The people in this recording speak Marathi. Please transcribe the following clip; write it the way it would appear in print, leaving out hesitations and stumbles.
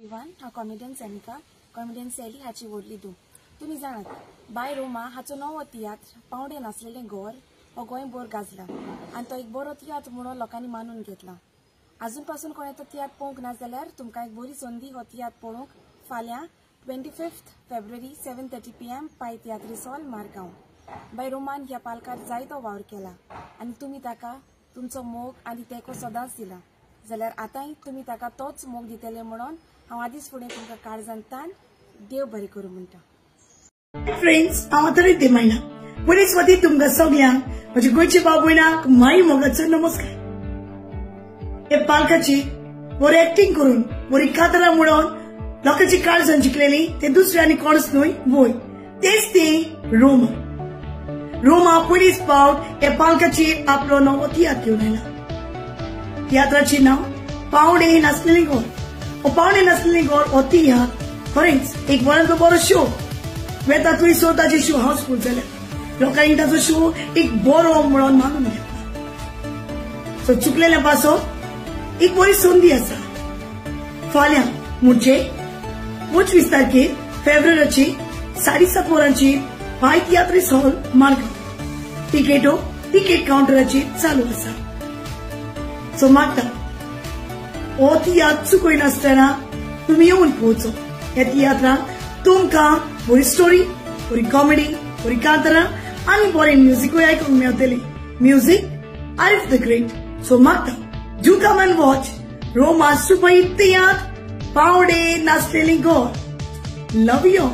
एवरीवन, हांव कॉमेडियन सैनिका, कॉमेडियन सॅली हाची व्हडली धूव. तुमी जाणात बाय रोमा हाचो नवो तियात्र पावणे नासलेलें घर हो गोंयभर गाजला आनी तो एक बरो तियात्र म्हणून लोकांनी मानून घेतला. अजून पासून कोणें तो तियात्र पळोवंक ना जाल्यार तुमकां एक बरी संदी हो तियात्र पळोवंक फाल्यां 25 फेब्रुवारी 7:30 PM पाय तियात्रीस हॉल मारगांव. बाय रोमान ह्या पालकार जायतो वावर केला आनी तुमी ताका तुमचो मोग आनी तेंको सदांच दिला, जाल्यार आतांय तुमी ताका तोच मोग दितले म्हणून हांव आदींच फुडें तुमकां काळजांतान देव बरें करूं म्हणटा. फ्रेंड्स, हांव आतां रिद्धी मायना. बरे स्वाती तुमकां सगळ्यांक म्हजे गोंयचे भाव भयणांक माई मोगाचो नमस्कार. हे पालकाची बरी एक्टिंग करून बरी कातरां म्हणून लोकांची काळजां जिखलेली ते दुसरे आनी कोणच न्हय वय तेच ती रोमा. रोमा पयलींच फावट हे पालकाचेर आपलो नवो तियात्र घेवन आयला. तियात्राचें नांव पावणे नासलेलें घर. हो पावणे नासलेलें घर हो तियात्र खरेंच एक बरो बरो शो. वेता थंयसर ताचे शो हाऊसफुल जाल्यात. लोकांनी ताचो शो एक बरो म्हणून मानून घेतला. सो चुकलेल्या पासत एक बरी संदी आसा. फाल्यां म्हणजे 25 तारखेर फेब्रुवारीची 7:30 वरांचेर पाय तियात्रीस हॉल मारगांव. तिकेटो तिकेट काउंटराचेर चालू आसा. सो मागता हो तियात्र चुकयनासतना तुमी येवन पळोवचो. ह्या तियात्रांत तुमकां बरी स्टोरी, बरी कॉमेडी, बरी कांतरां आनी बरें म्युझिकूय आयकूंक मेळटलें. Music Arif the great. So मागता do come and watch Roma superhit tiatr पावणे नासलेलें घर. Love you.